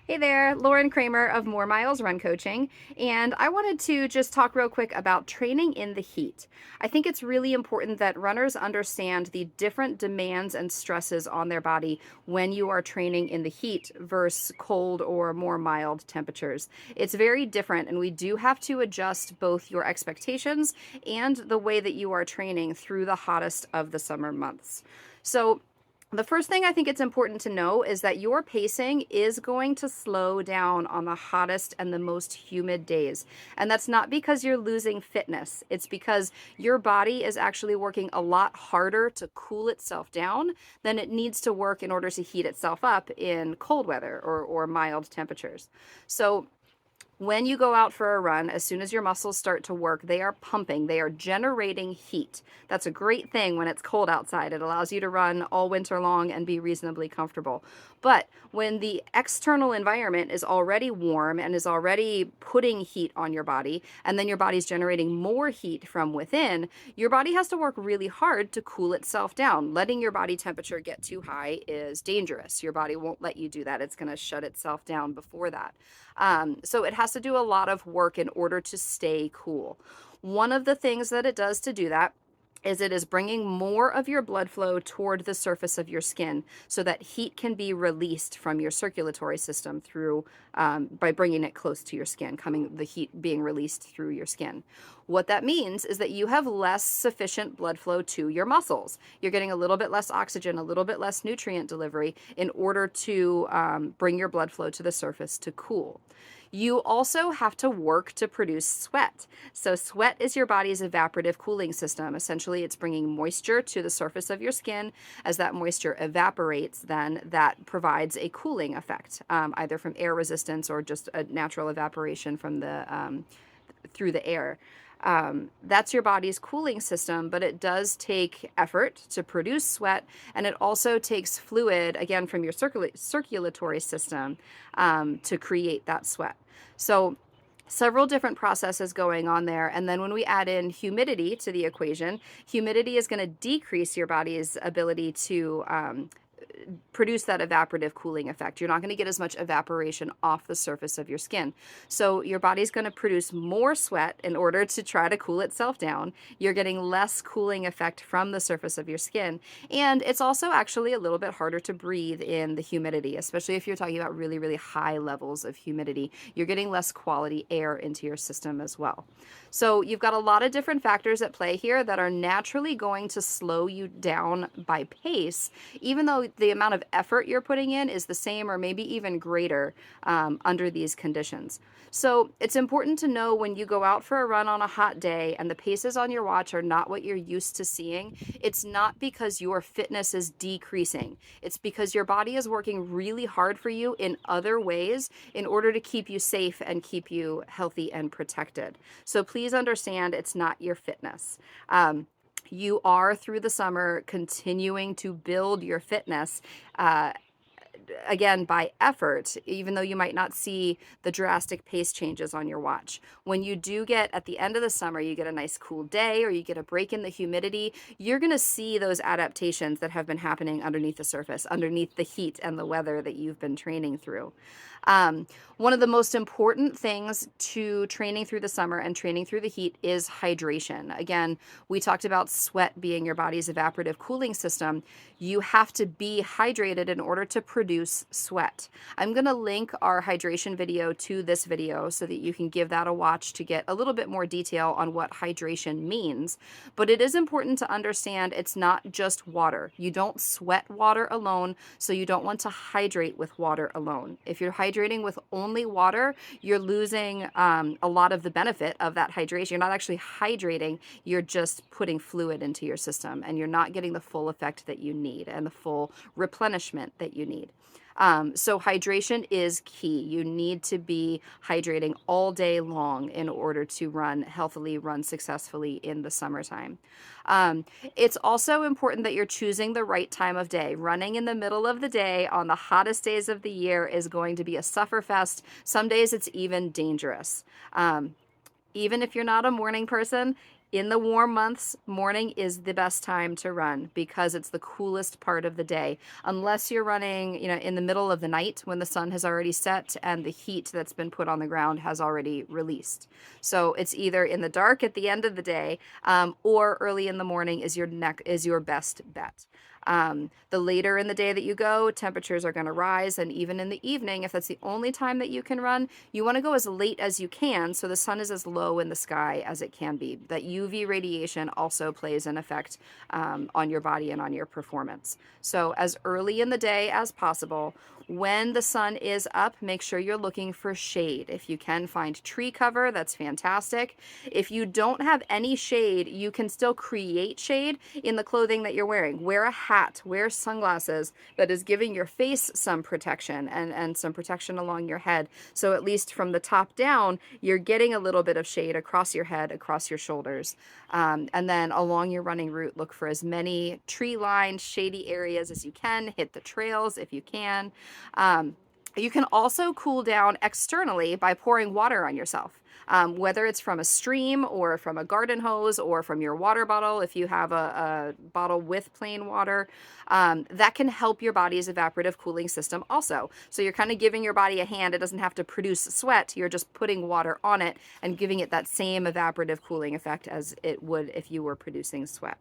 Hey there, Lauren Kramer of More Miles Run Coaching, and I wanted to just talk real quick about training in the heat. I think it's really important that runners understand the different demands and stresses on their body when you are training in the heat versus cold or more mild temperatures. It's very different, and we do have to adjust both your expectations and the way that you are training through the hottest of the summer months. So, the first thing I think it's important to know is that your pacing is going to slow down on the hottest and the most humid days. And that's not because you're losing fitness. It's because your body is actually working a lot harder to cool itself down than it needs to work in order to heat itself up in cold weather or mild temperatures. So when you go out for a run, as soon as your muscles start to work, they are pumping, they are generating heat. That's a great thing when it's cold outside. It allows you to run all winter long and be reasonably comfortable. But when the external environment is already warm and is already putting heat on your body, and then your body's generating more heat from within, your body has to work really hard to cool itself down. Letting your body temperature get too high is dangerous. Your body won't let you do that. It's going to shut itself down before that. So it has to do a lot of work in order to stay cool. One of the things that it does to do that is it is bringing more of your blood flow toward the surface of your skin so that heat can be released from your circulatory system through by bringing it close to your skin, coming the heat being released through your skin. What that means is that you have less sufficient blood flow to your muscles. You're getting a little bit less oxygen, a little bit less nutrient delivery in order to bring your blood flow to the surface to cool. You also have to work to produce sweat. So, sweat is your body's evaporative cooling system. Essentially, it's bringing moisture to the surface of your skin. As that moisture evaporates, then that provides a cooling effect, either from air resistance or just a natural evaporation from the through the air. That's your body's cooling system, but it does take effort to produce sweat, and it also takes fluid, again, from your circulatory system to create that sweat. So, several different processes going on there. And then when we add in humidity to the equation, humidity is going to decrease your body's ability to produce that evaporative cooling effect. You're not going to get as much evaporation off the surface of your skin. So your body's going to produce more sweat in order to try to cool itself down. You're getting less cooling effect from the surface of your skin. And it's also actually a little bit harder to breathe in the humidity, especially if you're talking about really, really high levels of humidity. You're getting less quality air into your system as well. So you've got a lot of different factors at play here that are naturally going to slow you down by pace, even though the amount of effort you're putting in is the same or maybe even greater under these conditions. So it's important to know when you go out for a run on a hot day and the paces on your watch are not what you're used to seeing, it's not because your fitness is decreasing. It's because your body is working really hard for you in other ways in order to keep you safe and keep you healthy and protected. So please understand it's not your fitness. You are through the summer continuing to build your fitness. Again, by effort, even though you might not see the drastic pace changes on your watch. When you do get at the end of the summer, you get a nice cool day or you get a break in the humidity, you're going to see those adaptations that have been happening underneath the surface, underneath the heat and the weather that you've been training through. One of the most important things to training through the summer and training through the heat is hydration. Again, we talked about sweat being your body's evaporative cooling system. You have to be hydrated in order to produce sweat. I'm going to link our hydration video to this video so that you can give that a watch to get a little bit more detail on what hydration means. But it is important to understand it's not just water. You don't sweat water alone, so you don't want to hydrate with water alone. If you're hydrating with only water, you're losing a lot of the benefit of that hydration. You're not actually hydrating, you're just putting fluid into your system, and you're not getting the full effect that you need and the full replenishment that you need. So hydration is key. You need to be hydrating all day long in order to run healthily, run successfully in the summertime. It's also important that you're choosing the right time of day. Running in the middle of the day on the hottest days of the year is going to be a sufferfest. Some days it's even dangerous. Even if you're not a morning person, In the warm months, morning is the best time to run because it's the coolest part of the day. Unless you're running, in the middle of the night when the sun has already set and the heat that's been put on the ground has already released. So it's either in the dark at the end of the day, or early in the morning is your best bet. The later in the day that you go, temperatures are going to rise, and even in the evening, if that's the only time that you can run, you want to go as late as you can so the sun is as low in the sky as it can be. That UV radiation also plays an effect on your body and on your performance. So as early in the day as possible. When the sun is up, make sure you're looking for shade. If you can find tree cover, that's fantastic. If you don't have any shade, you can still create shade in the clothing that you're wearing. Wear a hat, wear sunglasses that is giving your face some protection and some protection along your head. So at least from the top down, you're getting a little bit of shade across your head, across your shoulders. And then along your running route, look for as many tree-lined, shady areas as you can. Hit the trails if you can. You can also cool down externally by pouring water on yourself. Whether it's from a stream or from a garden hose or from your water bottle, if you have a bottle with plain water, that can help your body's evaporative cooling system also. So you're kind of giving your body a hand. It doesn't have to produce sweat. You're just putting water on it and giving it that same evaporative cooling effect as it would if you were producing sweat.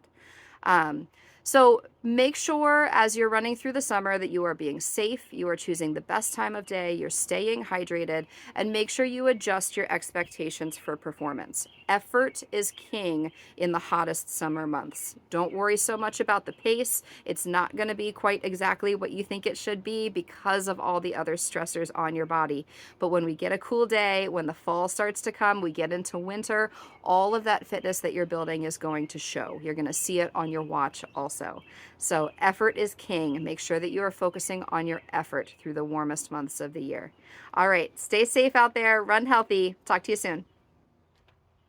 Um, so make sure as you're running through the summer that you are being safe, you are choosing the best time of day, you're staying hydrated, and make sure you adjust your expectations for performance. Effort is king in the hottest summer months. Don't worry so much about the pace. It's not going to be quite exactly what you think it should be because of all the other stressors on your body. But when we get a cool day, when the fall starts to come, we get into winter, all of that fitness that you're building is going to show. You're going to see it on your watch also. So effort is king. Make sure that you are focusing on your effort through the warmest months of the year. All right, stay safe out there, run healthy. Talk to you soon.